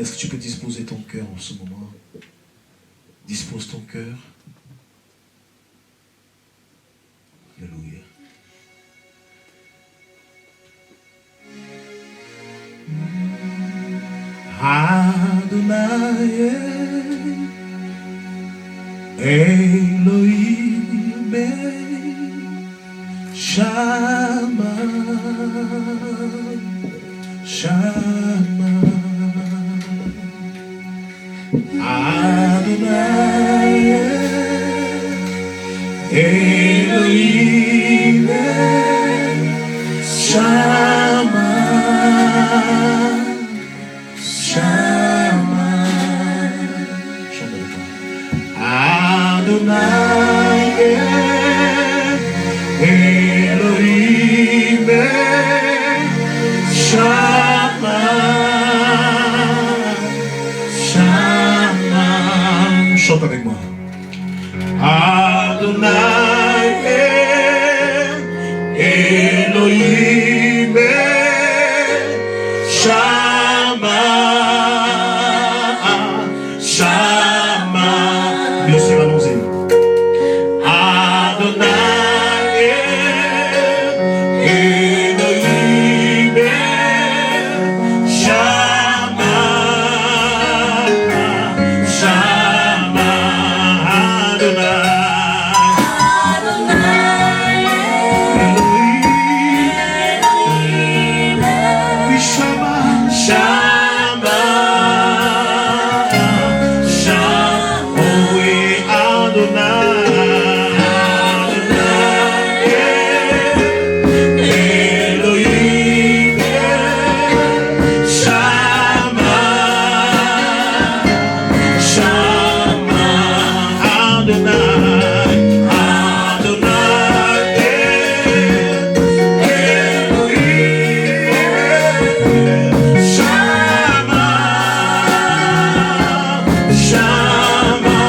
Est-ce que tu peux disposer ton cœur en ce moment? Dispose ton cœur. Alléluia. Adonai Elohim Shama Shama Adonai Elohim Shama Shama Adonai Elohim Shama Shama. Chante avec moi. Adonai Elohim Shama Shama. Bien sûr, allons-y. Adonai Elohim Shama Shama Adonai Elohim Shama Shama Shama. Oh oui, Adonai Elohim Shama Shama Adonai Adonai Elohim Shama Shama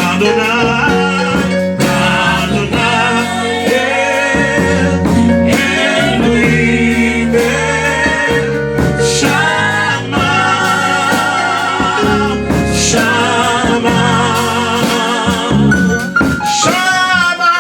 Adonai Adonai Elohim Shama Shama Shama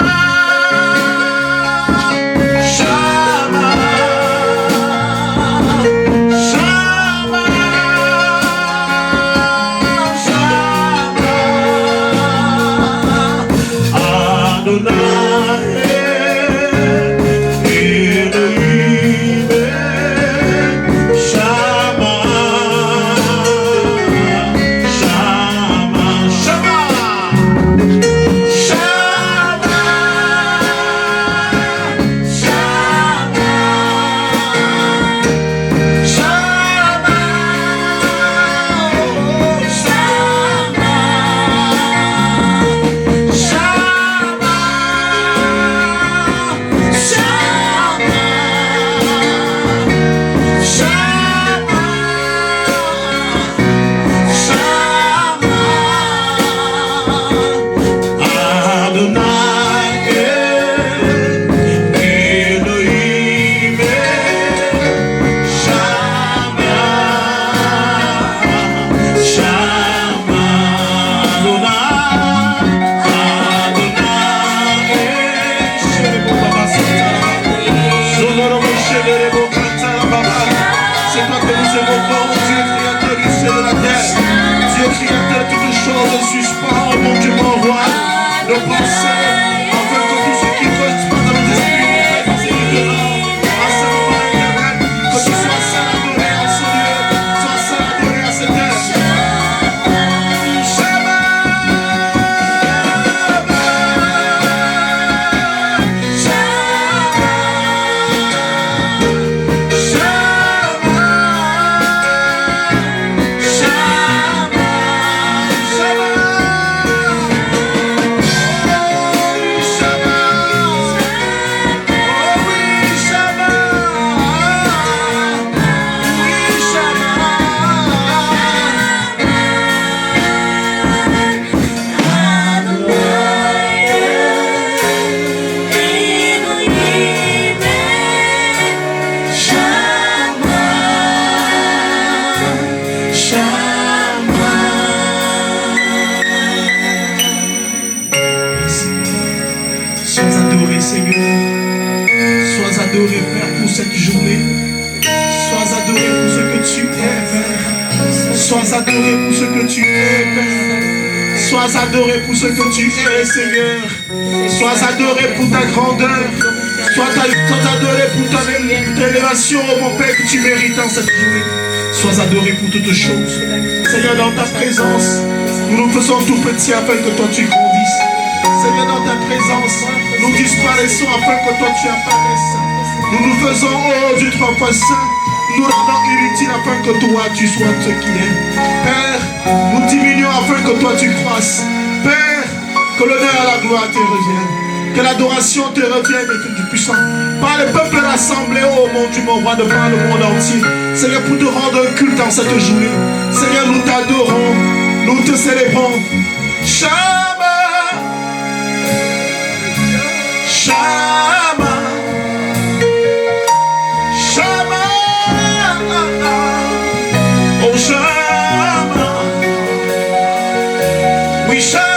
adoré, Père, pour cette journée. Sois adoré pour ce que tu es, Père. Sois adoré pour ce que tu es, Père. Sois adoré pour ce que tu es, Seigneur. Sois adoré pour ta grandeur. Sois adoré pour ton élévation, oh mon Père, que tu mérites en cette journée. Sois adoré pour toutes choses. Seigneur, dans ta présence, nous nous faisons tout petits afin que toi tu grandisses. Seigneur, dans ta présence, nous disparaissons afin que toi tu apparaisses. Nous nous faisons, oh Dieu, trois fois saint, nous rendons inutiles afin que toi tu sois ce qui est. Père, nous diminuons afin que toi tu croisses. Père, que l'honneur et la gloire te reviennent. Que l'adoration te revienne, et du puissant. Par le peuple rassemblé, oh mon Dieu, mon roi, de par le monde entier. Seigneur, pour te rendre un culte en cette journée. Seigneur, nous t'adorons, nous te célébrons. Shama, Shama, Shama, oh Shama, oui Shama.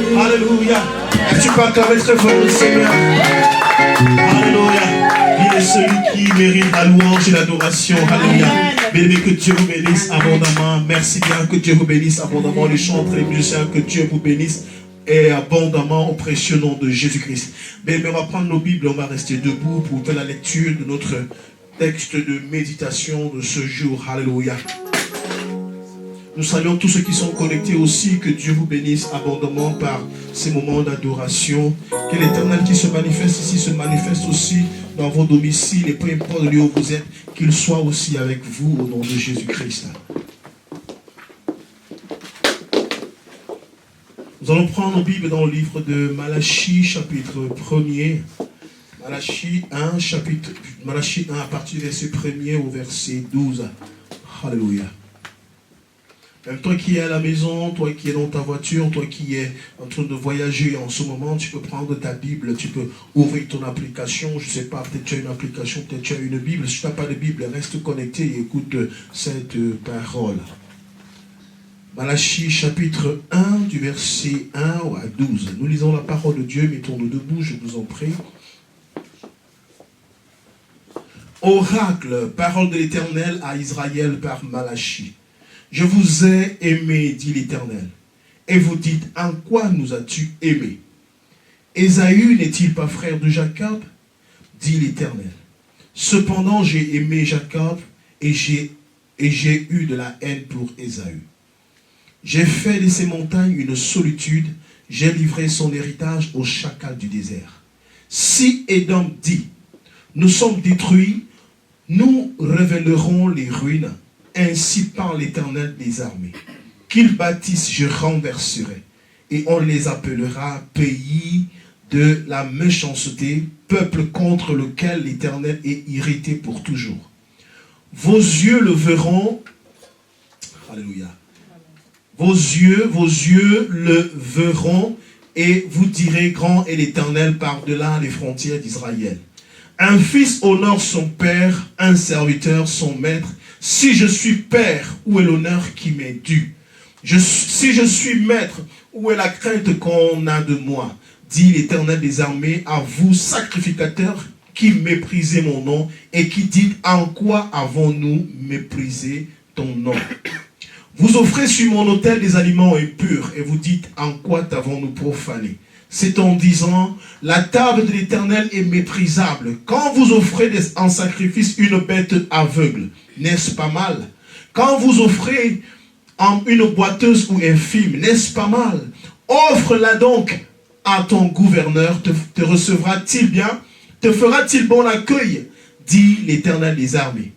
Alléluia. Est-ce que tu peux acclamer très fort le Seigneur? Alléluia. Il est celui qui mérite la louange et l'adoration. Alléluia. Bien-aimé, que Dieu vous bénisse abondamment. Merci bien, que Dieu vous bénisse abondamment. Les chantres, les musiciens, que Dieu vous bénisse et abondamment au précieux nom de Jésus-Christ. Bien-aimé, on va prendre nos Bibles, on va rester debout pour faire la lecture de notre texte de méditation de ce jour. Alléluia. Nous saluons tous ceux qui sont connectés aussi. Que Dieu vous bénisse abondamment par ces moments d'adoration. Que l'Éternel qui se manifeste ici se manifeste aussi dans vos domiciles. Et peu importe le lieu où vous êtes, qu'il soit aussi avec vous au nom de Jésus-Christ. Nous allons prendre nos Bibles dans le livre de Malachie, chapitre 1er. Malachie 1, à partir du verset 1er au verset 12. Alléluia. Même toi qui es à la maison, toi qui es dans ta voiture, toi qui es en train de voyager en ce moment, tu peux prendre ta Bible, tu peux ouvrir ton application. Je ne sais pas, peut-être tu as une application, peut-être tu as une Bible. Si tu n'as pas de Bible, reste connecté et écoute cette parole. Malachie chapitre 1 du verset 1 à 12. Nous lisons la parole de Dieu, mettons-nous debout, je vous en prie. Oracle, parole de l'Éternel à Israël par Malachie. Je vous ai aimé, dit l'Éternel. Et vous dites, en quoi nous as-tu aimé? Ésaü n'est-il pas frère de Jacob? Dit l'Éternel. Cependant, j'ai aimé Jacob et j'ai eu de la haine pour Ésaü. J'ai fait de ces montagnes une solitude, j'ai livré son héritage aux chacals du désert. Si Édom dit, nous sommes détruits, nous révélerons les ruines, ainsi parle l'Éternel des armées. Qu'ils bâtissent, je renverserai, et on les appellera pays de la méchanceté, peuple contre lequel l'Éternel est irrité pour toujours. Vos yeux le verront, alléluia. Vos yeux le verront, et vous direz, grand est l'Éternel par-delà les frontières d'Israël. Un fils honore son père, un serviteur son maître. Si je suis père, où est l'honneur qui m'est dû? Si je suis maître, où est la crainte qu'on a de moi? Dit l'Éternel des armées, à vous, sacrificateurs, qui méprisez mon nom, et qui dites, en quoi avons-nous méprisé ton nom? Vous offrez sur mon autel des aliments impurs, et vous dites, en quoi t'avons-nous profané? C'est en disant, la table de l'Éternel est méprisable. Quand vous offrez en sacrifice une bête aveugle, n'est-ce pas mal? Quand vous offrez une boiteuse ou infime, n'est-ce pas mal? Offre-la donc à ton gouverneur, te recevra-t-il bien? Te fera-t-il bon accueil? Dit l'Éternel des armées.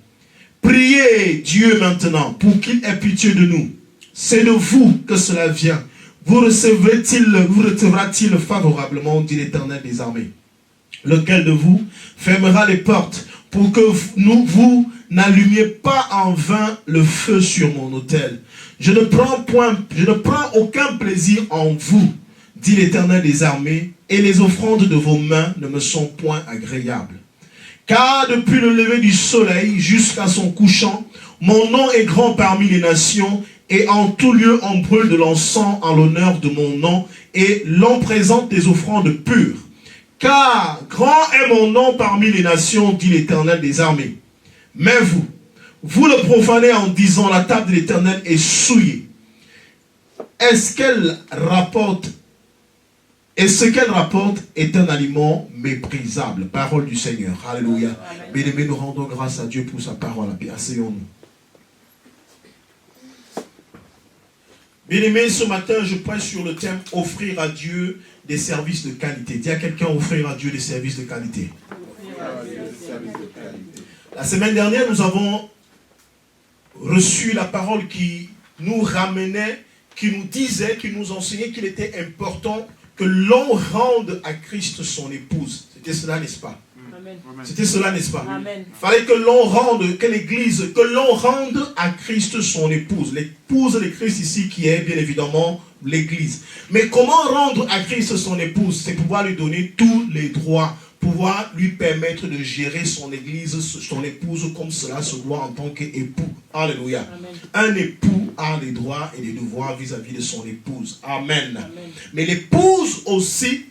Priez Dieu maintenant pour qu'il ait pitié de nous. C'est de vous que cela vient. Vous recevra-t-il favorablement, dit l'Éternel des armées. Lequel de vous fermera les portes pour que vous n'allumiez pas en vain le feu sur mon autel. Je ne prends aucun plaisir en vous, dit l'Éternel des armées, et les offrandes de vos mains ne me sont point agréables. Car depuis le lever du soleil jusqu'à son couchant, mon nom est grand parmi les nations, et en tout lieu on brûle de l'encens en l'honneur de mon nom, et l'on présente des offrandes pures. Car grand est mon nom parmi les nations, dit l'Éternel des armées. Mais vous le profanez en disant, la table de l'Éternel est souillée. Et ce qu'elle rapporte est un aliment méprisable. Parole du Seigneur. Alléluia. Bien-aimés, nous rendons grâce à Dieu pour sa parole. Asseyons-nous. Bien-aimés, ce matin, je prêche sur le thème offrir à Dieu des services de qualité. Dis à quelqu'un, offrir à Dieu des services de qualité. La semaine dernière, nous avons reçu la parole qui nous ramenait, qui nous disait, qui nous enseignait qu'il était important que l'on rende à Christ son épouse. C'était cela, n'est-ce pas? C'était cela, n'est-ce pas? Il fallait que l'on rende, que l'Église, que l'on rende à Christ son épouse. L'épouse de Christ ici qui est bien évidemment l'Église. Mais comment rendre à Christ son épouse? C'est pouvoir lui donner tous les droits pouvoir lui permettre de gérer son église, son épouse comme cela se doit en tant qu'époux. Alléluia. Amen. Un époux a des droits et des devoirs vis-à-vis de son épouse. Amen. Amen. Mais l'épouse aussi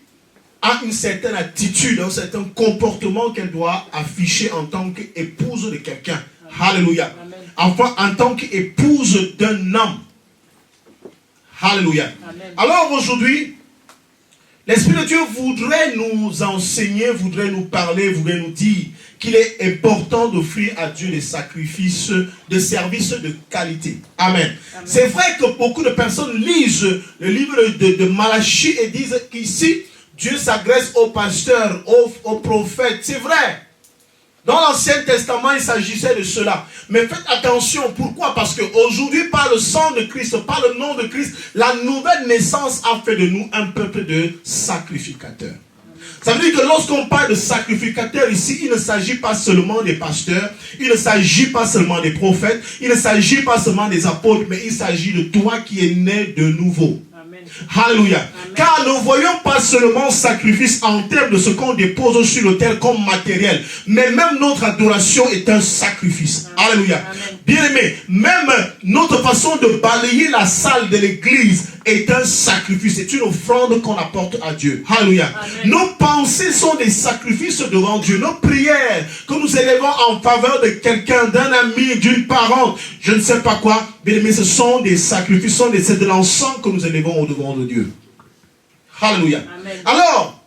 a une certaine attitude, un certain comportement qu'elle doit afficher en tant qu'épouse de quelqu'un. Alléluia. Amen. Enfin, en tant qu'épouse d'un homme. Alléluia. Amen. Alors aujourd'hui, l'Esprit de Dieu voudrait nous enseigner, voudrait nous parler, voudrait nous dire qu'il est important d'offrir à Dieu des sacrifices, des services de qualité. Amen. Amen. C'est vrai que beaucoup de personnes lisent le livre de Malachie et disent qu'ici, Dieu s'adresse aux pasteurs, aux prophètes. C'est vrai. Dans l'Ancien Testament, il s'agissait de cela. Mais faites attention. Pourquoi? Parce qu'aujourd'hui, par le sang de Christ, par le nom de Christ, la nouvelle naissance a fait de nous un peuple de sacrificateurs. Ça veut dire que lorsqu'on parle de sacrificateurs ici, il ne s'agit pas seulement des pasteurs, il ne s'agit pas seulement des prophètes, il ne s'agit pas seulement des apôtres, mais il s'agit de toi qui es né de nouveau. Amen. Alléluia. Amen. Car ne voyons pas seulement sacrifice en termes de ce qu'on dépose sur l'autel comme matériel, mais même notre adoration est un sacrifice. Amen. Alléluia. Amen. Bien-aimé, même notre façon de balayer la salle de l'église est un sacrifice, c'est une offrande qu'on apporte à Dieu. Alléluia. Amen. Nos pensées sont des sacrifices devant Dieu. Nos prières que nous élevons en faveur de quelqu'un, d'un ami, d'une parente, je ne sais pas quoi, bien-aimé, ce sont des sacrifices, c'est de l'encens que nous élevons au devant de Dieu. Alléluia. Amen. Alors,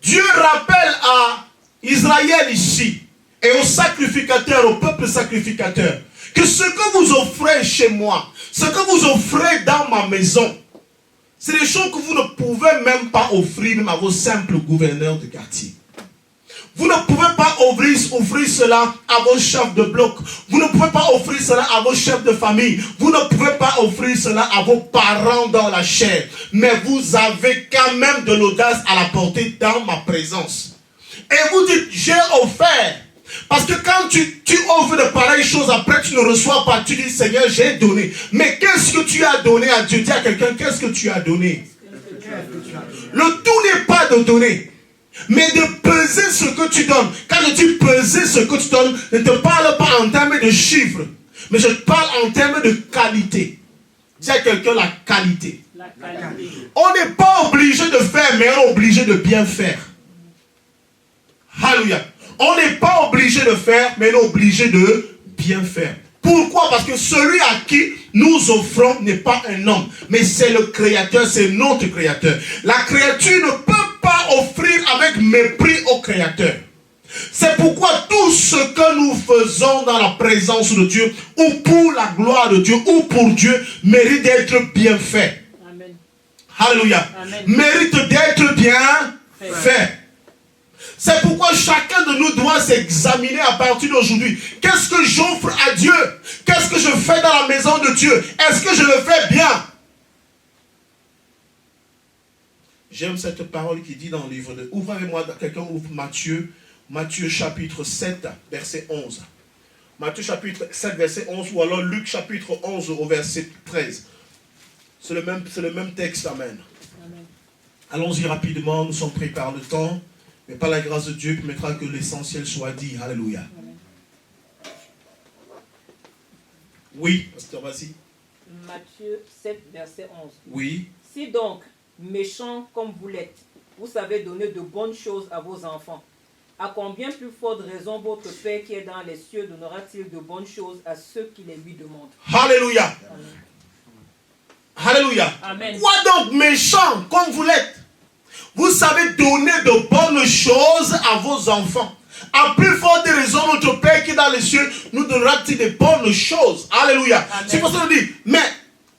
Dieu rappelle à Israël ici et aux sacrificateurs, au peuple sacrificateur, que ce que vous offrez chez moi, ce que vous offrez dans ma maison, c'est des choses que vous ne pouvez même pas offrir même à vos simples gouverneurs de quartier. Vous ne pouvez pas offrir cela à vos chefs de bloc. Vous ne pouvez pas offrir cela à vos chefs de famille. Vous ne pouvez pas offrir cela à vos parents dans la chair. Mais vous avez quand même de l'audace à la porter dans ma présence. Et vous dites, j'ai offert. Parce que quand tu offres de pareilles choses, après tu ne reçois pas. Tu dis, Seigneur, j'ai donné. Mais qu'est-ce que tu as donné à Dieu? Dis à quelqu'un, qu'est-ce que tu as donné? Le tout n'est pas de donner, mais de peser ce que tu donnes. Quand je dis peser ce que tu donnes, je ne te parle pas en termes de chiffres, mais je te parle en termes de qualité. Dis à quelqu'un la qualité. La qualité. On n'est pas obligé de faire, mais on est obligé de bien faire. Alléluia. On n'est pas obligé de faire, mais on est obligé de bien faire. Pourquoi? Parce que celui à qui nous offrons n'est pas un homme, mais c'est le Créateur, c'est notre Créateur. La créature ne peut pas offrir avec mépris au Créateur. C'est pourquoi tout ce que nous faisons dans la présence de Dieu, ou pour la gloire de Dieu, ou pour Dieu, mérite d'être bien fait. Amen. Alléluia. Amen. Mérite d'être bien fait. C'est pourquoi chacun de nous doit s'examiner à partir d'aujourd'hui. Qu'est-ce que j'offre à Dieu? Qu'est-ce que je fais dans la maison de Dieu? Est-ce que je le fais bien? J'aime cette parole qui dit dans le livre de... Ouvre avec moi, quelqu'un ouvre Matthieu chapitre 7, verset 11. Matthieu chapitre 7, verset 11, ou alors Luc chapitre 11 au verset 13. C'est le même texte, amen. Amen. Allons-y rapidement, nous sommes pris par le temps. Mais par la grâce de Dieu, permettra que l'essentiel soit dit. Alléluia. Amen. Oui, pasteur, vas-y. Matthieu 7, verset 11. Oui. Si donc, méchants comme vous l'êtes, vous savez donner de bonnes choses à vos enfants, à combien plus forte raison votre Père qui est dans les cieux donnera-t-il de bonnes choses à ceux qui les lui demandent? Alléluia. Amen. Alléluia. Amen. Quoi donc, méchants comme vous l'êtes? Vous savez donner de bonnes choses à vos enfants. À plus forte raison, notre Père qui est dans les cieux nous donnera-t-il de bonnes choses. Alléluia. C'est pour ça que je dis, mais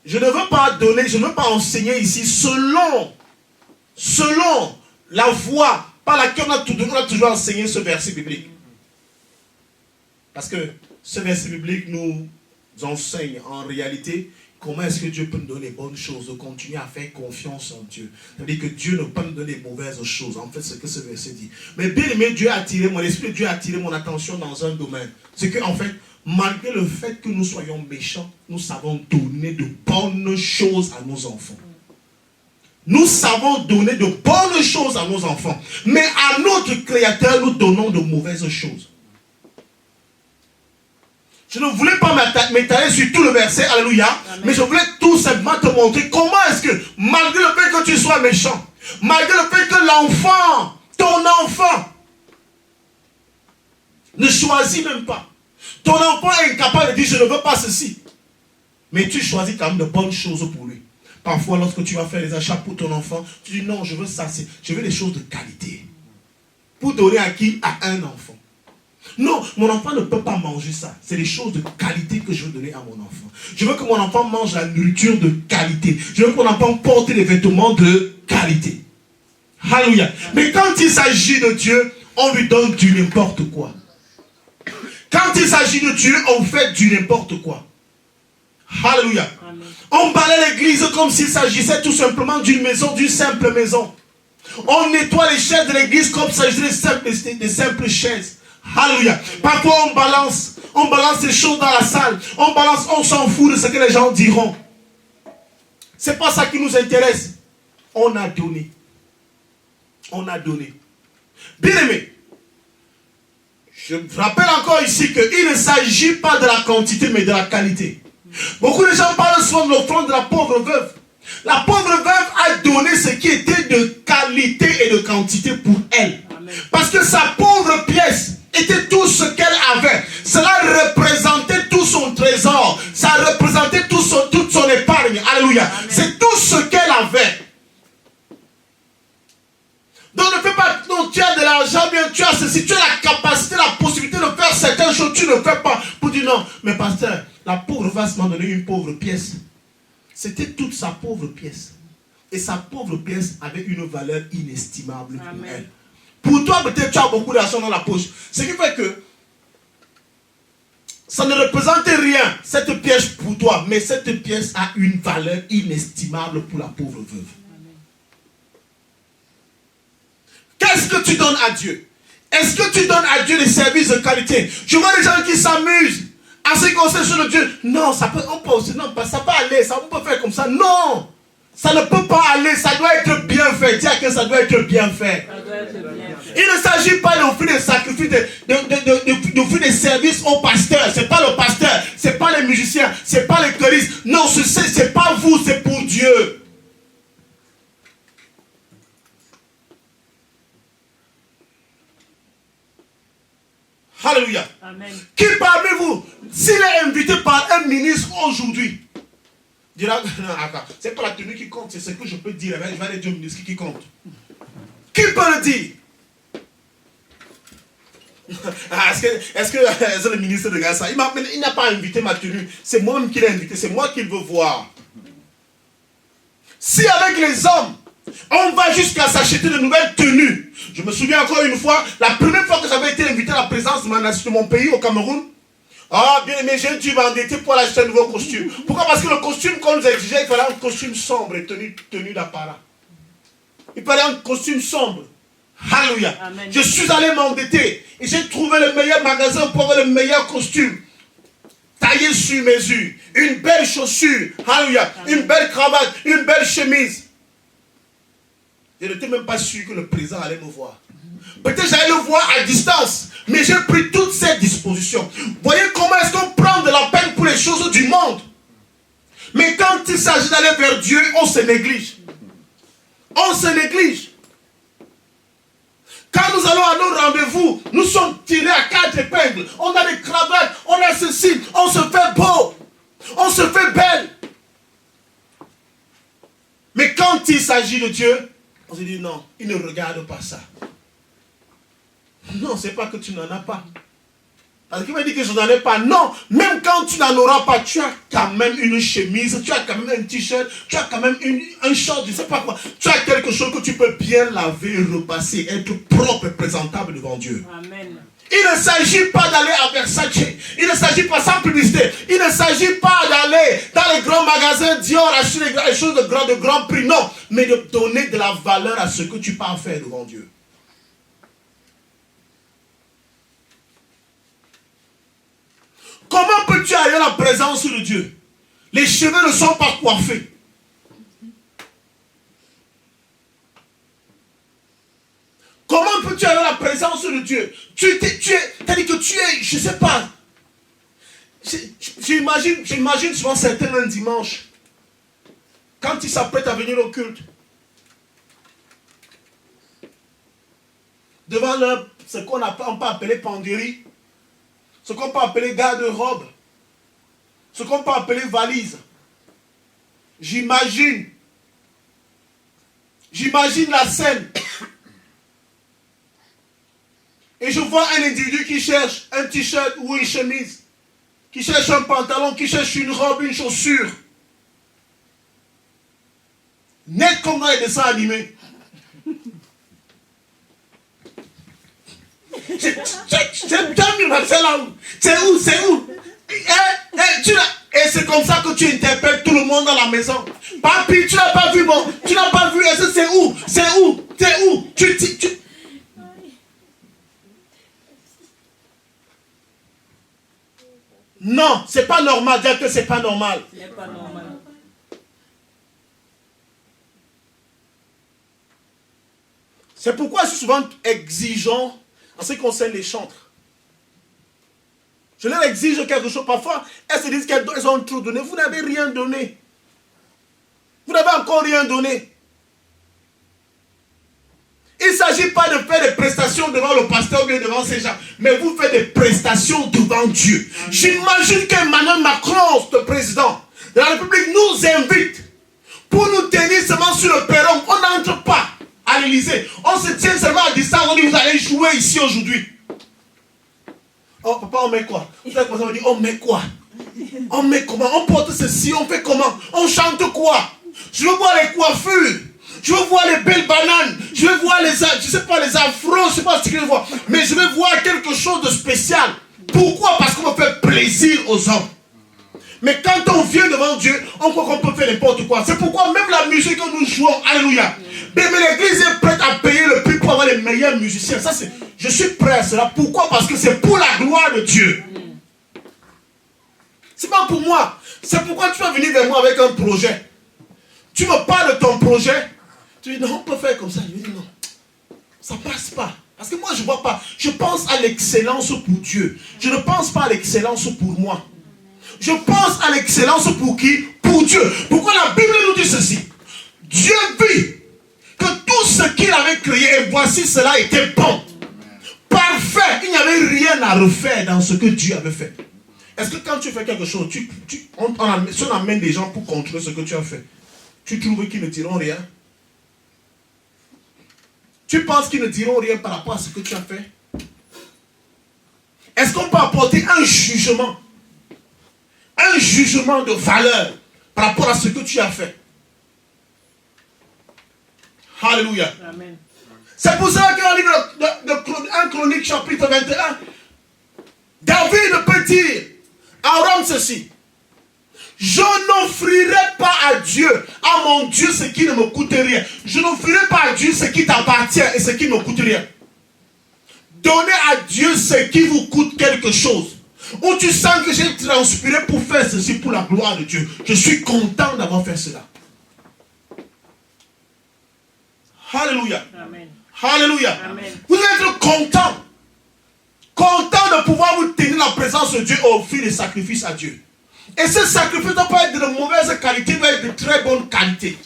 je ne veux pas donner, je ne veux pas enseigner ici selon la voie par laquelle on a toujours enseigné ce verset biblique. Parce que ce verset biblique nous enseigne en réalité comment est-ce que Dieu peut nous donner les bonnes choses, de continuer à faire confiance en Dieu. C'est-à-dire que Dieu ne peut pas nous donner les mauvaises choses. En fait, c'est ce que ce verset dit. Mais bien aimé, Dieu a attiré mon esprit, Dieu a attiré mon attention dans un domaine. C'est qu'en fait, malgré le fait que nous soyons méchants, nous savons donner de bonnes choses à nos enfants. Nous savons donner de bonnes choses à nos enfants. Mais à notre Créateur, nous donnons de mauvaises choses. Je ne voulais pas m'étaler sur tout le verset, alléluia. Amen. Mais je voulais tout simplement te montrer comment est-ce que, malgré le fait que tu sois méchant, malgré le fait que l'enfant, ton enfant, ne choisit même pas. Ton enfant est incapable de dire, je ne veux pas ceci. Mais tu choisis quand même de bonnes choses pour lui. Parfois, lorsque tu vas faire les achats pour ton enfant, tu dis non, je veux ça, je veux des choses de qualité. Pour donner à qui? À un enfant. Non, mon enfant ne peut pas manger ça. C'est des choses de qualité que je veux donner à mon enfant. Je veux que mon enfant mange la nourriture de qualité. Je veux que mon enfant porte des vêtements de qualité. Alléluia. Mais quand il s'agit de Dieu, on lui donne du n'importe quoi. Quand il s'agit de Dieu, on fait du n'importe quoi. Alléluia. Amen. On balaie l'église comme s'il s'agissait tout simplement d'une maison, d'une simple maison. On nettoie les chaises de l'église comme s'il s'agissait des simples chaises. Alléluia. Parfois on balance des choses dans la salle. On s'en fout de ce que les gens diront. C'est pas ça qui nous intéresse. On a donné. On a donné. Bien aimé, je rappelle encore ici qu'il ne s'agit pas de la quantité mais de la qualité. Beaucoup de gens parlent souvent de l'offrande de la pauvre veuve. La pauvre veuve a donné ce qui était de qualité et de quantité pour elle. Amen. Parce que sa pauvre pièce était tout ce qu'elle avait. Cela représentait tout son trésor. Ça représentait toute son épargne. Alléluia. C'est tout ce qu'elle avait. Donc ne fais pas, non, tu as de l'argent, bien, tu as ceci, tu as la capacité, la possibilité de faire certaines choses, tu ne fais pas. Pour dire non, mais pasteur, la pauvre va se m'en donner une pauvre pièce. C'était toute sa pauvre pièce. Et sa pauvre pièce avait une valeur inestimable pour elle. Pour toi, peut-être tu as beaucoup d'argent dans la poche. Ce qui fait que ça ne représente rien, cette pièce pour toi. Mais cette pièce a une valeur inestimable pour la pauvre veuve. Qu'est-ce que tu donnes à Dieu? Est-ce que tu donnes à Dieu des services de qualité? Je vois des gens qui s'amusent à ce qu'on sait sur le Dieu. Non, ça peut, on peut aussi, non, ça peut aller, ça, on peut faire comme ça. Non, ça ne peut pas aller, ça doit être bien fait. Dis à que ça doit être bien fait. Il ne s'agit pas d'offrir des sacrifices, d'offrir des services au pasteur. Ce n'est pas le pasteur, ce n'est pas les musiciens, ce n'est pas les choristes. Non, ce n'est pas vous, c'est pour Dieu. Alléluia. Amen. Qui parmi vous, s'il est invité par un ministre aujourd'hui, dira, c'est pas la tenue qui compte, c'est ce que je peux dire. Je vais aller dire au ministre qui compte. Qui peut le dire? Est-ce que c'est le ministre de Gaza? Il n'a pas invité ma tenue. C'est moi-même qui l'ai invité. C'est moi qui le veux voir. Si avec les hommes, on va jusqu'à s'acheter de nouvelles tenues. Je me souviens encore une fois, la première fois que j'avais été invité à la présence de mon pays au Cameroun. Ah, bien aimé, j'ai dû m'endetter pour acheter un nouveau costume. Pourquoi? Parce que le costume qu'on nous exigeait, il fallait un costume sombre et tenue d'apparat. Il fallait un costume sombre. Alléluia. Amen. Je suis allé m'endetter et j'ai trouvé le meilleur magasin pour avoir le meilleur costume. Taillé sur mesure. Une belle chaussure. Alléluia. Une belle cravate. Une belle chemise. Je n'étais même pas sûr que le président allait me voir. Peut-être j'allais le voir à distance. Mais j'ai pris toutes ces dispositions. Voyez comment est-ce qu'on prend de la peine pour les choses du monde. Mais quand il s'agit d'aller vers Dieu, on se néglige. On se néglige. Quand nous allons à nos rendez-vous, nous sommes tirés à 4 épingles. On a des cravates, on a ceci, on se fait beau. On se fait belle. Mais quand il s'agit de Dieu, on se dit non, il ne regarde pas ça. Non, c'est pas que tu n'en as pas. Parce qu'il m'a dit que je n'en ai pas. Non, même quand tu n'en auras pas, tu as quand même une chemise, tu as quand même un t-shirt, tu as quand même un short, je ne sais pas quoi. Tu as quelque chose que tu peux bien laver, repasser, être propre et présentable devant Dieu. Amen. Il ne s'agit pas d'aller à Versace. Il ne s'agit pas, sans publicité, il ne s'agit pas d'aller dans les grands magasins Dior, acheter les choses de grand prix. Non, mais de donner de la valeur à ce que tu peux en faire devant Dieu. Comment peux-tu aller à la présence de Dieu? Les cheveux ne sont pas coiffés. tu as la présence de Dieu. C'est-à-dire que tu es, je ne sais pas. J'imagine souvent certains un dimanche, quand ils s'apprêtent à venir au culte, devant leur, ce qu'on peut appeler penderie, ce qu'on peut appeler garde-robe, ce qu'on peut appeler valise. J'imagine la scène. Et je vois un individu qui cherche un t-shirt ou une chemise, qui cherche un pantalon, qui cherche une robe, une chaussure. Net comme dans les dessins animés. C'est où? Et c'est comme ça que tu interpelles tout le monde dans la maison. Papi, tu n'as pas vu, bon, tu n'as pas vu, c'est où? Non, c'est pas normal, dire que c'est pas normal. Ce n'est pas normal. C'est pourquoi je suis souvent exigeant en ce qui concerne les chantres. Je leur exige quelque chose. Parfois, elles se disent qu'elles ont trop donné. Vous n'avez rien donné. Vous n'avez encore rien donné. Il ne s'agit pas de faire des prestations devant le pasteur ou bien devant ces gens, mais vous faites des prestations devant Dieu. J'imagine que Emmanuel Macron, le président de la République, nous invite pour nous tenir seulement sur le perron. On n'entre pas à l'Élysée. On se tient seulement à distance. On dit, vous allez jouer ici aujourd'hui. Oh, papa, on met quoi? Vous avez on dit, on met quoi? On met comment? On porte ceci, on fait comment? On chante quoi? Je veux voir les coiffures. Je veux voir les belles bananes. Je veux voir les afros. Je ne sais pas ce que je veux voir. Mais je veux voir quelque chose de spécial. Pourquoi? Parce qu'on veut faire plaisir aux hommes. Mais quand on vient devant Dieu, on croit qu'on peut faire n'importe quoi. C'est pourquoi même la musique que nous jouons, alléluia. Mais l'église est prête à payer le prix pour avoir les meilleurs musiciens. Ça, je suis prêt à cela. Pourquoi? Parce que c'est pour la gloire de Dieu. C'est pas pour moi. C'est pourquoi tu vas venir vers moi avec un projet. Tu me parles de ton projet. Tu dis non, on peut faire comme ça. Je dis non. Ça passe pas. Parce que moi, je ne vois pas. Je pense à l'excellence pour Dieu. Je ne pense pas à l'excellence pour moi. Je pense à l'excellence pour qui? Pour Dieu. Pourquoi la Bible nous dit ceci? Dieu vit que tout ce qu'il avait créé, et voici cela était bon. Parfait. Il n'y avait rien à refaire dans ce que Dieu avait fait. Est-ce que quand tu fais quelque chose, si on amène des gens pour contrôler ce que tu as fait, tu trouves qu'ils ne diront rien? Tu penses qu'ils ne diront rien par rapport à ce que tu as fait? Est-ce qu'on peut apporter un jugement de valeur par rapport à ce que tu as fait? Alléluia. Amen. C'est pour ça que dans le livre de 1 Chronique chapitre 21, David peut dire à Rome ceci: je n'offrirai pas à Dieu, à mon Dieu, ce qui ne me coûte rien. Je n'offrirai pas à Dieu ce qui t'appartient et ce qui ne me coûte rien. Donnez à Dieu ce qui vous coûte quelque chose. Où tu sens que j'ai transpiré pour faire ceci pour la gloire de Dieu. Je suis content d'avoir fait cela. Alléluia. Amen. Alléluia. Amen. Vous êtes content. Content de pouvoir vous tenir la présence de Dieu et offrir des sacrifices à Dieu. Et ce sacrifice ne doit pas être de mauvaise qualité, il doit être de très bonne qualité.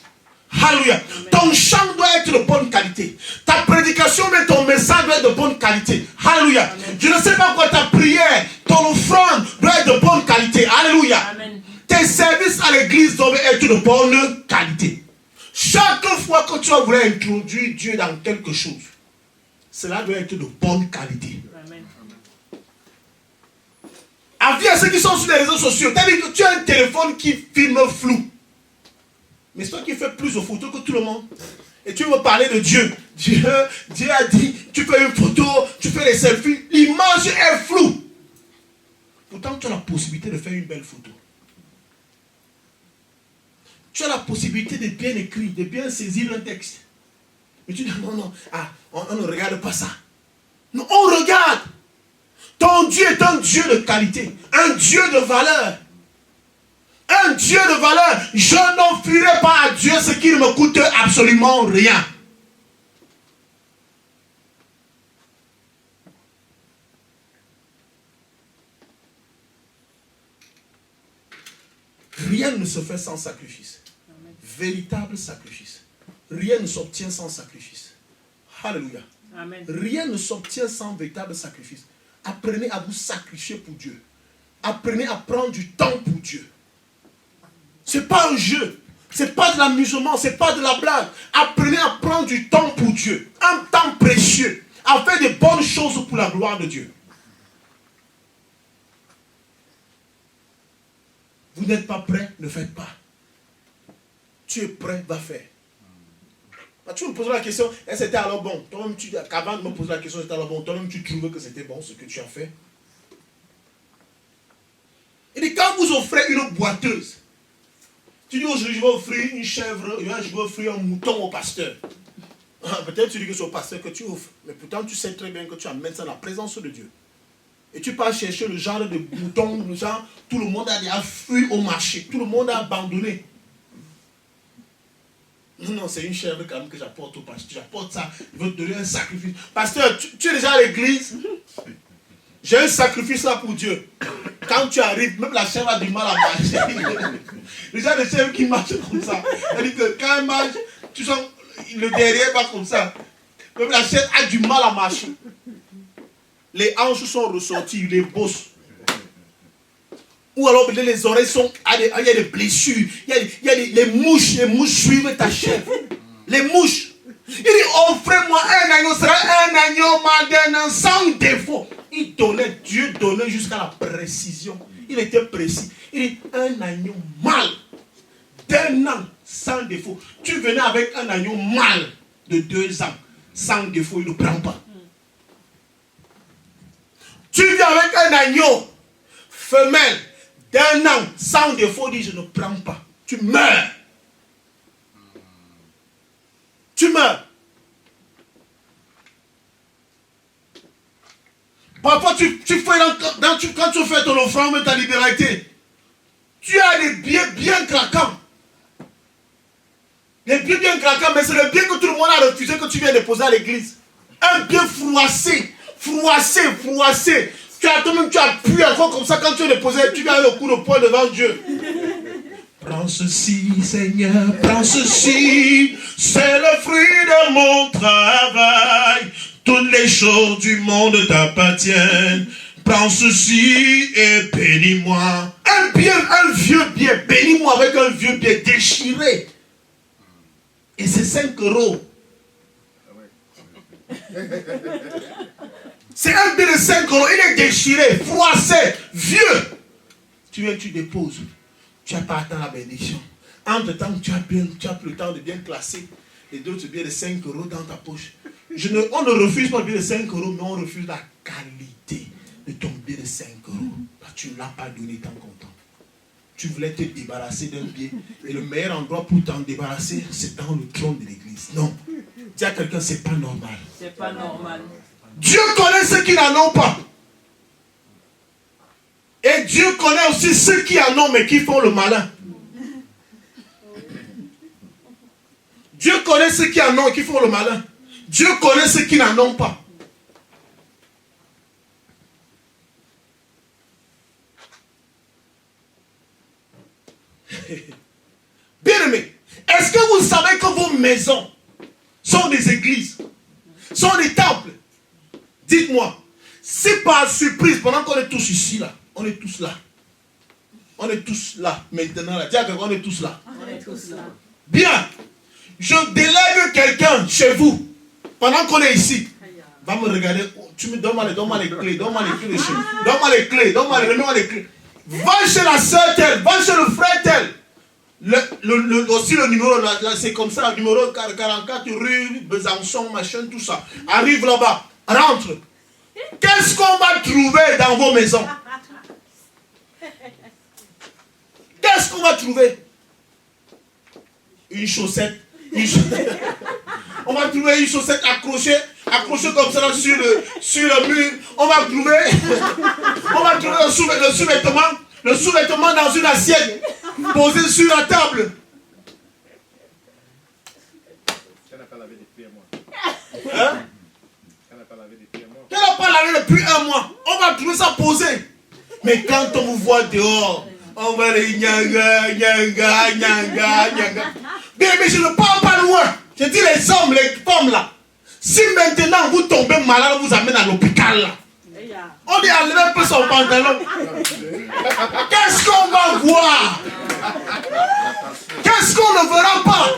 Alléluia. Ton chant doit être de bonne qualité. Ta prédication, mais ton message doit être de bonne qualité. Alléluia. Je ne sais pas quoi ta prière, ton offrande doit être de bonne qualité. Alléluia. Amen. Tes services à l'église doivent être de bonne qualité. Chaque fois que tu vas vouloir introduire Dieu dans quelque chose, cela doit être de bonne qualité. Amen. Avis à ceux qui sont sur les réseaux sociaux, c'est-à-dire que tu as un téléphone qui filme flou. Mais c'est toi qui fais plus de photos que tout le monde. Et tu veux parler de Dieu. Dieu a dit, tu fais une photo, tu fais des selfies, l'image est floue. Pourtant, tu as la possibilité de faire une belle photo. Tu as la possibilité de bien écrire, de bien saisir un texte. Mais tu dis, non, on ne regarde pas ça. Non, on regarde. Ton Dieu est un Dieu de qualité, un Dieu de valeur. Un Dieu de valeur. Je n'offrirai pas à Dieu ce qui ne me coûte absolument rien. Rien ne se fait sans sacrifice. Amen. Véritable sacrifice. Rien ne s'obtient sans sacrifice. Alléluia. Amen. Rien ne s'obtient sans véritable sacrifice. Apprenez à vous sacrifier pour Dieu. Apprenez à prendre du temps pour Dieu. Ce n'est pas un jeu. Ce n'est pas de l'amusement. Ce n'est pas de la blague. Apprenez à prendre du temps pour Dieu. Un temps précieux. À faire de bonnes choses pour la gloire de Dieu. Vous n'êtes pas prêt, ne faites pas. Tu es prêt, va faire. Tu me poses la question, est-ce que c'était alors bon? Toi-même, avant de me poser la question, c'était alors bon. Toi-même, tu trouvais que c'était bon ce que tu as fait. Il dit, quand vous offrez une boiteuse, tu dis aujourd'hui, je vais offrir une chèvre, je vais offrir un mouton au pasteur. Peut-être tu dis que c'est au pasteur que tu offres, mais pourtant tu sais très bien que tu amènes ça dans la présence de Dieu. Et tu pars chercher le genre de mouton, le genre, tout le monde a déjà fui au marché, tout le monde a abandonné. Non, c'est une chèvre quand même que j'apporte au pasteur. J'apporte ça, il veut te donner un sacrifice. Pasteur, tu es déjà à l'église? J'ai un sacrifice là pour Dieu. Quand tu arrives, même la chèvre a du mal à marcher. Les gens de chèvres qui marchent comme ça. C'est-à-dire que quand elle marche, tu sens le derrière va comme ça. Même la chèvre a du mal à marcher. Les hanches sont ressorties, les bosses. Ou alors les oreilles sont, il y a des blessures, il y a les mouches suivent ta chèvre. Les mouches. Il dit, offrez-moi un agneau, sera un agneau moderne, sans défaut. Dieu donnait jusqu'à la précision. Il était précis. Il dit, un agneau mâle, d'1 an, sans défaut. Tu venais avec un agneau mâle de 2 ans, sans défaut, il ne prend pas. Tu viens avec un agneau femelle d'1 an, sans défaut, il dit, je ne prends pas. Tu meurs. Tu meurs. Parfois, quand tu fais ton offrande de ta libéralité, tu as des biens bien craquants. Les biens bien craquants, mais c'est le bien que tout le monde a refusé que tu viens déposer à l'église. Un bien froissé. Tu as pu encore comme ça quand tu es déposé, tu viens avec le coup de poing devant Dieu. Prends ceci, Seigneur, prends ceci, c'est le fruit de mon travail. Toutes les choses du monde t'appartiennent. Prends ceci et bénis-moi. Un vieux bien, bénis-moi avec un vieux bien déchiré. Et c'est 5 €. C'est un bien de 5 €, il est déchiré, froissé, vieux. Tu viens, tu déposes. Tu n'as pas atteint la bénédiction. Entre-temps, tu as pris le temps de bien classer les d'autres billets de 5 € dans ta poche. On ne refuse pas le billet de 5 €, mais on refuse la qualité de ton billet de 5 €. Tu ne l'as pas donné tant content. Tu voulais te débarrasser d'un billet. Et le meilleur endroit pour t'en débarrasser, c'est dans le trône de l'église. Non. Dis à quelqu'un, c'est pas normal. C'est pas normal. Dieu connaît ceux qui n'en ont pas. Et Dieu connaît aussi ceux qui en ont, mais qui font le malin. Dieu connaît ceux qui en ont et qui font le malin. Dieu connaît ceux qui n'en ont pas. Bien-aimés, est-ce que vous savez que vos maisons sont des églises, sont des temples? Dites-moi, si par surprise, pendant qu'on est tous ici, là, on est tous là. On est tous là, maintenant, là. Dis à quelqu'un, on est tous là. On est tous là. Bien, je délègue quelqu'un chez vous, pendant qu'on est ici. Va me regarder, donne-moi les clés, donne-moi les clés de chez vous. Donne-moi les clés, donne-moi les clés. Va chez la soeur telle, va chez le frère tel. Aussi le numéro, là, c'est comme ça, le numéro 44 rue Besançon, machin, tout ça. Arrive là-bas, rentre. Qu'est-ce qu'on va trouver dans vos maisons? Qu'est-ce qu'on va trouver? Une chaussette. On va trouver une chaussette accrochée comme ça là, sur le mur. On va trouver le sous-vêtement dans une assiette posé sur la table. Elle n'a pas lavé depuis 1 mois. Hein? Elle n'a pas lavé depuis 1 mois. Elle n'a pas lavé depuis 1 mois. On va trouver ça posé. Mais quand on vous voit dehors, On va les nyanga, nyanga, nyanga, nyanga. Bien, mais je ne parle pas loin. Je dis les hommes, les femmes là. Si maintenant vous tombez malade, on vous amène à l'hôpital là. On dit enlevez un peu son pantalon. Qu'est-ce qu'on va voir? Qu'est-ce qu'on ne verra pas?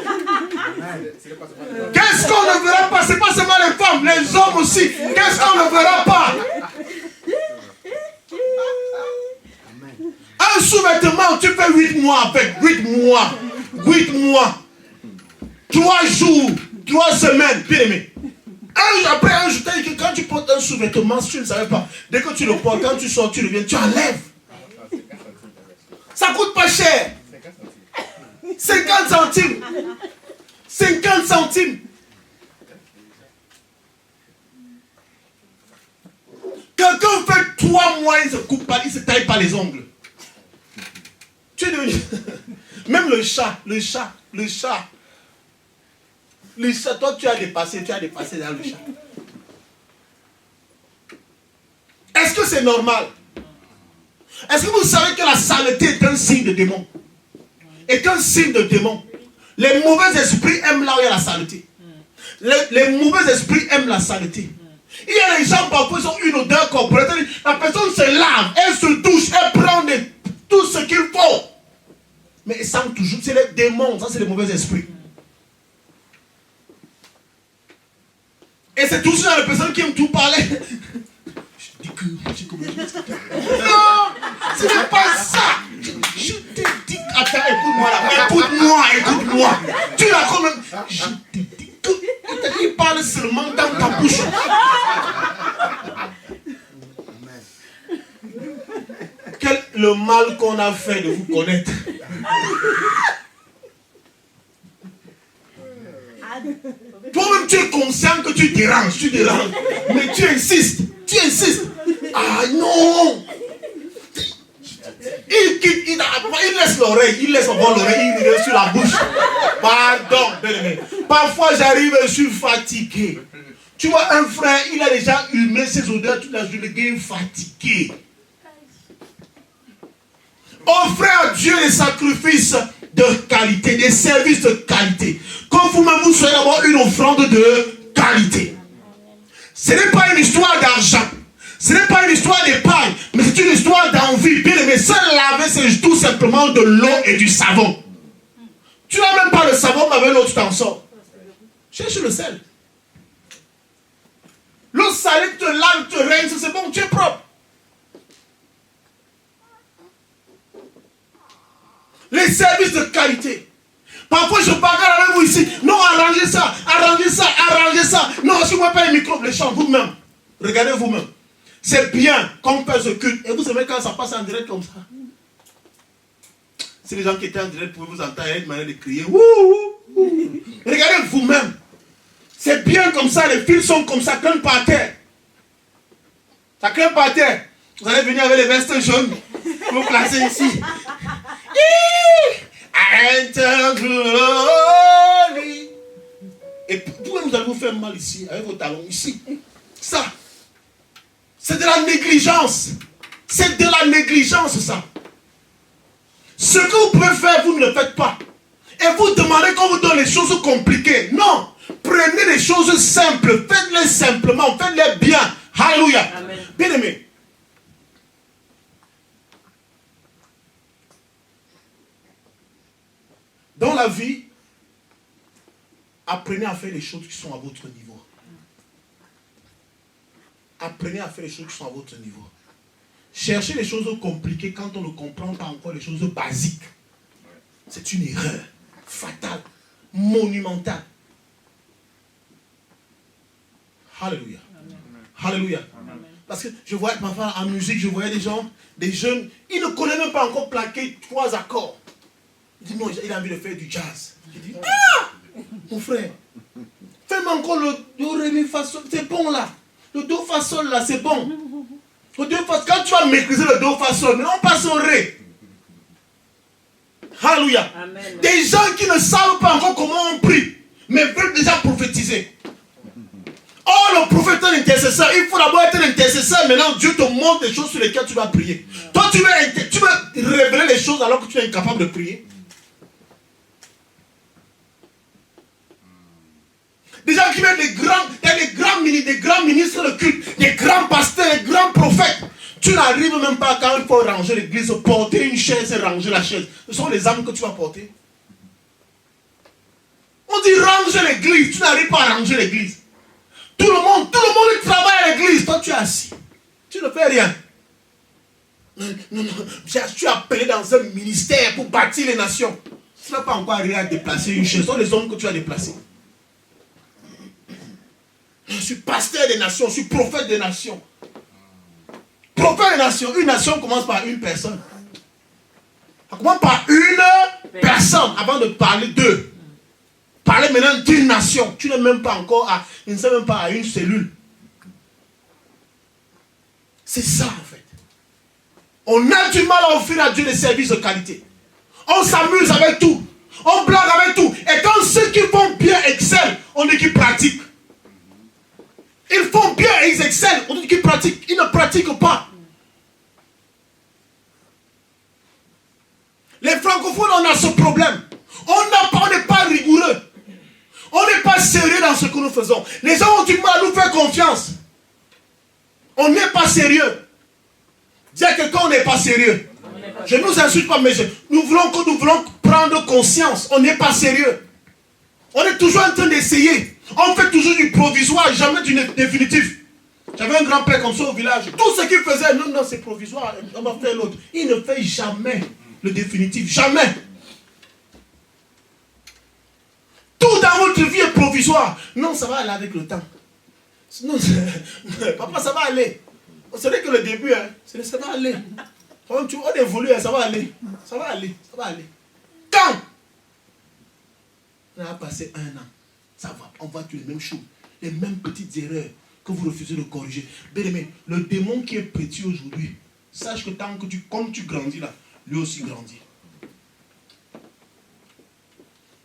Qu'est-ce qu'on ne verra pas? C'est pas seulement les femmes, les hommes aussi. Qu'est-ce qu'on ne verra pas? Un sous-vêtement, tu fais 8 mois avec 8 mois. 8 mois. 3 jours, 3 semaines, bien aimé. Après un jour, quand tu portes un sous-vêtement, si tu ne savais pas, dès que tu le portes, quand tu sors, tu reviens, tu enlèves. Ça coûte pas cher. 50 centimes. 50 centimes. Quelqu'un fait 3 mois, il ne se coupe pas, il ne se taille pas les ongles. Tu es devenu... Même le chat, toi tu as dépassé dans le chat. Est-ce que c'est normal? Est-ce que vous savez que la saleté est un signe de démon? Est un signe de démon. Les mauvais esprits aiment là où il y a la saleté. Les mauvais esprits aiment la saleté. Il y a des gens parfois qui ont une odeur corporelle. La personne se lave, elle se douche, elle prend tout ce qu'il faut. Mais ils sentent toujours, c'est les démons, ça c'est les mauvais esprits. Et c'est toujours les personnes qui aiment tout parler. Je dis que... Non, ce n'est pas ça. Je te dis... Attends, écoute-moi là. Écoute-moi. Tu l'as quand même... Je te dis que... Il parle seulement dans ta bouche. Quel le mal qu'on a fait de vous connaître. Toi-même tu es conscient que tu déranges, mais tu insistes. Ah non. Il laisse l'oreille, il laisse l'oreille, il reste sur la bouche. Pardon, bien-aimé. Parfois j'arrive, je suis fatigué. Tu vois, un frère, il a déjà humé ses odeurs toute la journée, il est fatigué. Offrez à Dieu des sacrifices de qualité, des services de qualité. Quand vous-même vous soyez d'avoir une offrande de qualité. Ce n'est pas une histoire d'argent. Ce n'est pas une histoire d'épargne, mais c'est une histoire d'envie. Bien aimé, se laver, c'est tout simplement de l'eau et du savon. Tu n'as même pas le savon, mais avec l'eau, tu t'en sors. Cherche le sel. L'eau salée te lave, te règne, c'est bon, tu es propre. Les services de qualité. Parfois, je bagarre avec vous ici. Non, arrangez ça. Non, si vous n'avez pas les micros, les chants, vous-même. Regardez vous-même. C'est bien qu'on fait ce culte. Et vous savez quand ça passe en direct comme ça. Si les gens qui étaient en direct pouvaient vous entendre, il y a une manière de crier. Regardez vous-même. C'est bien comme ça, les fils sont comme ça, craignent par terre. Ça craint par terre. Vous allez venir avec les vestes jaunes. Vous placez ici. Et pourquoi vous allez vous faire mal ici, avec vos talons ici? Ça, c'est de la négligence. C'est de la négligence, ça. Ce que vous pouvez faire, vous ne le faites pas. Et vous demandez qu'on vous donne les choses compliquées. Non. Prenez les choses simples. Faites-les simplement. Faites-les bien. Alléluia. Bien aimé. Dans la vie, apprenez à faire les choses qui sont à votre niveau. Apprenez à faire les choses qui sont à votre niveau. Cherchez les choses compliquées quand on ne comprend pas encore les choses basiques. C'est une erreur fatale, monumentale. Alléluia. Alléluia. Parce que je voyais parfois en musique, je voyais des gens, des jeunes, ils ne connaissent même pas encore plaquer 3 accords. Il dit non, il a envie de faire du jazz. Je dis, mon frère, fais-moi encore le do, ré, mi, fa, sol, c'est bon là. Le do, fa, sol là, c'est bon. Le do, fa, quand tu vas maîtriser le do, fa, sol, mais on passe au ré. Alléluia. Amen. Des gens qui ne savent pas encore comment on prie, mais veulent déjà prophétiser. Oh, un prophète, un intercesseur, il faut d'abord être un intercesseur. Maintenant, Dieu te montre des choses sur lesquelles tu vas prier. Toi, tu veux révéler les choses alors que tu es incapable de prier. Des gens qui mettent des grands ministres de culte, des grands pasteurs, des grands prophètes. Tu n'arrives même pas quand il faut ranger l'église, porter une chaise et ranger la chaise. Ce sont les âmes que tu vas porter. On dit range l'église, tu n'arrives pas à ranger l'église. Tout le monde travaille à l'église, toi tu es assis. Tu ne fais rien. Non, tu es appelé dans un ministère pour bâtir les nations. Tu n'as pas encore arrivé à déplacer une chaise. Ce sont les hommes que tu as déplacés. Je suis pasteur des nations, je suis prophète des nations. Prophète des nations, une nation commence par une personne. Ça commence par une personne avant de parler d'eux. Parler maintenant d'une nation. Tu n'es même pas encore à, il ne sait même pas à une cellule. C'est ça en fait. On a du mal à offrir à Dieu des services de qualité. On s'amuse avec tout. On blague avec tout. Et quand ceux qui font bien excellent, on dit qu'ils pratiquent. Ils font bien et ils excellent. On dit qu'ils pratiquent. Ils ne pratiquent pas. Les francophones, on a ce problème. On n'est pas rigoureux. On n'est pas sérieux dans ce que nous faisons. Les gens ont du mal à nous faire confiance. On n'est pas sérieux. Dis à quelqu'un, on n'est pas sérieux. Je ne nous insulte pas, mais nous voulons prendre conscience. On n'est pas sérieux. On est toujours en train d'essayer. On fait toujours du provisoire, jamais du définitif. J'avais un grand-père comme ça au village. Tout ce qu'il faisait, non, c'est provisoire. On va faire l'autre. Il ne fait jamais le définitif. Jamais. Tout dans votre vie est provisoire. Non, ça va aller avec le temps. Non, papa, ça va aller. Ce n'est que le début. Hein. Ça va aller. On évolue, ça va aller. Ça va aller. Ça va aller. Quand on a passé 1 an, ça va. On voit toutes les mêmes choses. Les mêmes petites erreurs que vous refusez de corriger. Bien aimé, le démon qui est petit aujourd'hui, sache que tant que comme tu grandis là, lui aussi grandit.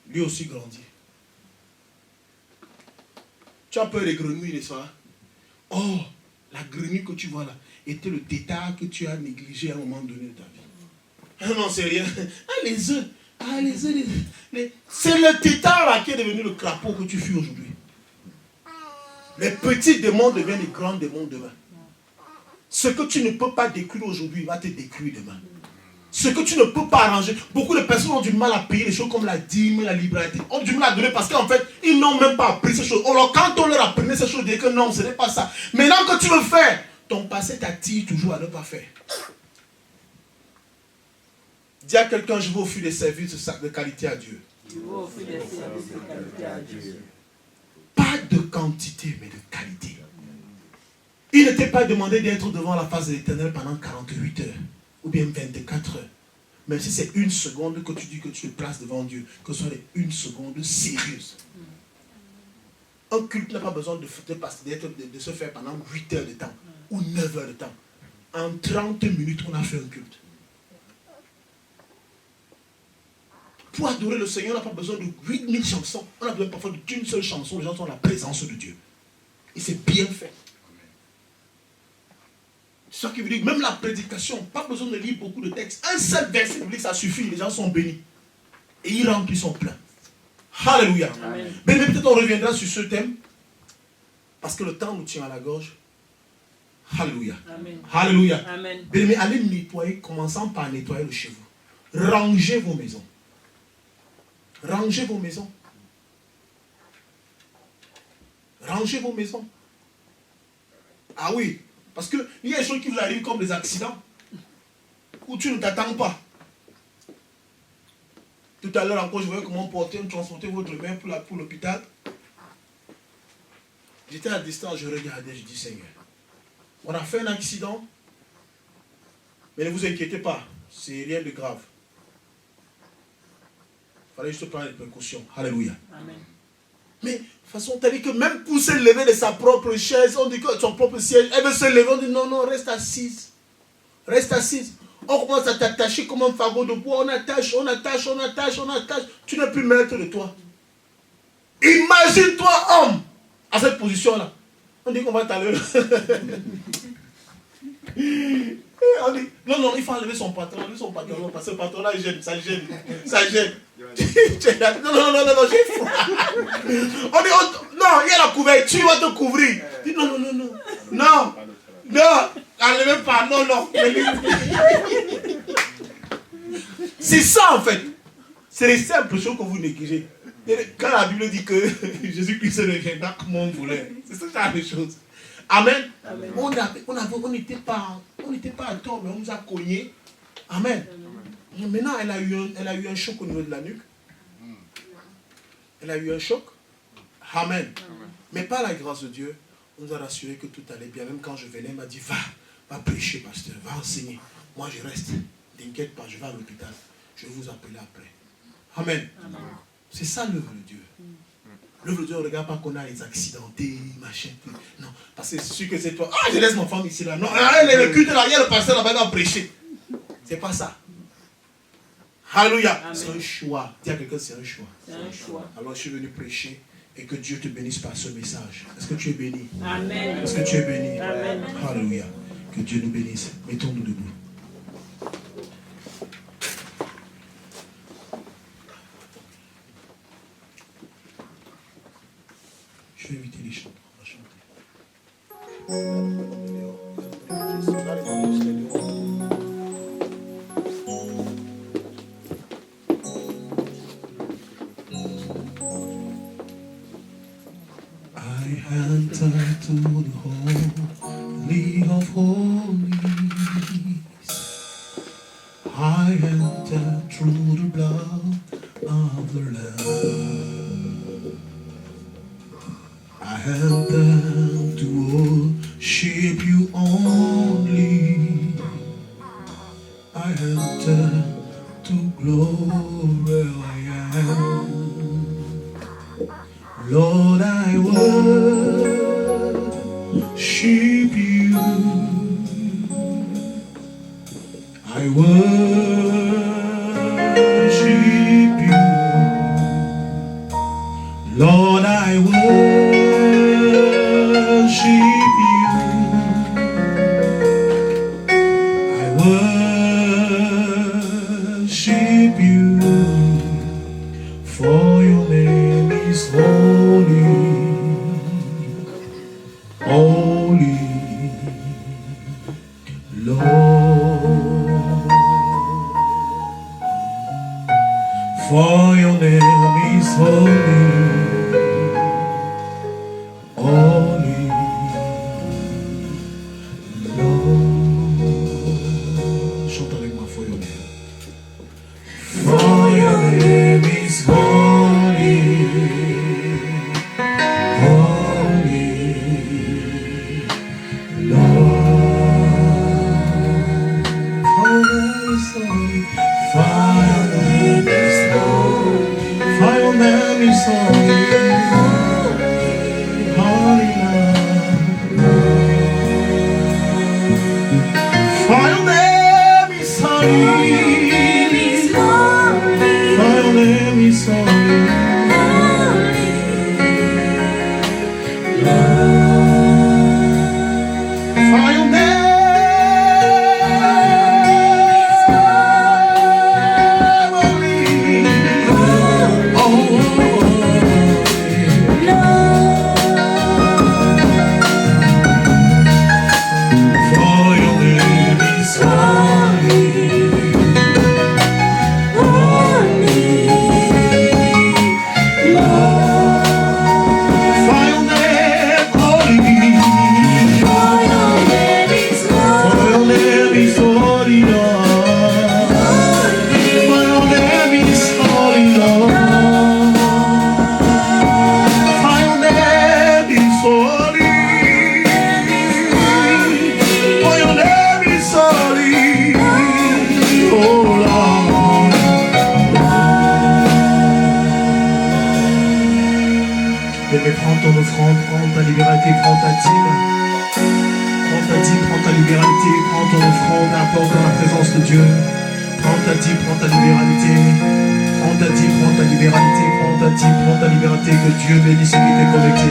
Lui aussi grandit. Tu as peur des grenouilles, n'est-ce pas? Oh, la grenouille que tu vois là était le tétard que tu as négligé à un moment donné de ta vie. Non, c'est rien. Ah, les œufs. Ah, les œufs. C'est le tétard là qui est devenu le crapaud que tu fuis aujourd'hui. Les petits démons deviennent les grands démons demain. Ce que tu ne peux pas détruire aujourd'hui va te détruire demain. Ce que tu ne peux pas arranger. Beaucoup de personnes ont du mal à payer les choses comme la dîme, la liberté. Ont du mal à donner parce qu'en fait, ils n'ont même pas appris ces choses. Alors, quand on leur apprenait ces choses, ils disent que non, ce n'est pas ça. Maintenant que tu veux faire, ton passé t'attire toujours à ne pas faire. Dis à quelqu'un, je veux offrir des services de qualité à Dieu. Je veux offrir des services de qualité à Dieu. Pas de quantité, mais de qualité. Il n'était pas demandé d'être devant la face de l'Éternel pendant 48 heures. Ou bien 24 heures. Même si c'est 1 seconde que tu dis que tu te places devant Dieu, que ce soit les 1 seconde sérieuse. Un culte n'a pas besoin de se faire pendant 8 heures de temps ou 9 heures de temps. En 30 minutes, on a fait un culte. Pour adorer le Seigneur, on n'a pas besoin de 8000 chansons. On a besoin parfois d'une seule chanson. Les gens sont dans la présence de Dieu. Et c'est bien fait. C'est ça qui veut dire que même la prédication, pas besoin de lire beaucoup de textes. Un seul verset biblique, ça suffit. Les gens sont bénis. Et ils rentrent, ils sont pleins. Alléluia. Mais peut-être on reviendra sur ce thème. Parce que le temps nous tient à la gorge. Alléluia. Amen. Alléluia. Amen. Mais allez nettoyer, commençant par nettoyer le chez vous. Rangez vos maisons. Rangez vos maisons. Rangez vos maisons. Ah oui. Parce qu'il y a des choses qui vous arrivent comme des accidents. Où tu ne t'attends pas. Tout à l'heure encore, je voyais comment transporter votre mère pour l'hôpital. J'étais à distance, je regardais, je dis Seigneur. On a fait un accident. Mais ne vous inquiétez pas. C'est rien de grave. Il fallait juste prendre des précautions. Alléluia. Amen. Mais de toute façon, tu as dit que même pour se lever de sa propre chaise, on dit que son propre siège, elle veut se lever, on dit non, reste assise. Reste assise. On commence à t'attacher comme un fagot de bois, on attache. Tu n'es plus maître de toi. Imagine-toi, homme, à cette position-là. On dit qu'on va t'aller. On dit, non, il faut enlever son pantalon, parce que le pantalon là, ça gêne. Non, j'ai froid. On dit, non, il y a la couverture, tu vas te couvrir. Il dit, non, enlevez pas, non. C'est ça en fait. C'est les simples choses que vous négligez. Quand la Bible dit que Jésus-Christ reviendra comme on voulait, c'est ce genre de choses. Amen. Amen. On n'était pas à tort, mais on nous a cogné. Amen. Maintenant, elle a eu un choc au niveau de la nuque. Elle a eu un choc. Amen. Mais par la grâce de Dieu, on nous a rassuré que tout allait bien. Même quand je venais, elle m'a dit, va prêcher, pasteur, va enseigner. Moi, je reste. T'inquiète pas, je vais à l'hôpital. Je vais vous appeler après. Amen. Amen. C'est ça l'œuvre de Dieu. L'œuvre de Dieu, on ne regarde pas qu'on a les accidentés, machin. Non, parce que c'est sûr que c'est toi. Ah, je laisse ma femme ici, là. Non, elle est le culte là, il y a le pasteur là-bas, il va prêcher. C'est pas ça. Alléluia. C'est un choix. Dis à quelqu'un, c'est un choix. C'est un choix. Alors, je suis venu prêcher et que Dieu te bénisse par ce message. Est-ce que tu es béni? Amen. Est-ce que tu es béni? Amen. Alléluia. Que Dieu nous bénisse. Mettons-nous debout. Je vais éviter les chants. On va chanter. I entered to the holy of holies. I entered through the blood of the Lamb. I entered to worship you only. I entered to glorify you. Lord, I worship you. I worship you. Lord, I worship you. I worship you. For your name is holy, holy, Lord. For your name is holy, holy, Lord. Chante avec moi, for your name. For your name is holy, holy, Lord. For your name is holy, for your name is holy, for your name is holy, holy Lord. For your name is holy. Prends ton offrande, prends ta libéralité, prends ta dîme. Prends ta dîme, prends ta libéralité, prends ton offrande, apporte dans la présence de Dieu. Prends ta dîme, prends ta libéralité. Prends ta dîme, prends ta libéralité, prends ta dîme, prends ta libéralité. Que Dieu bénisse ceux qui t'est connecté.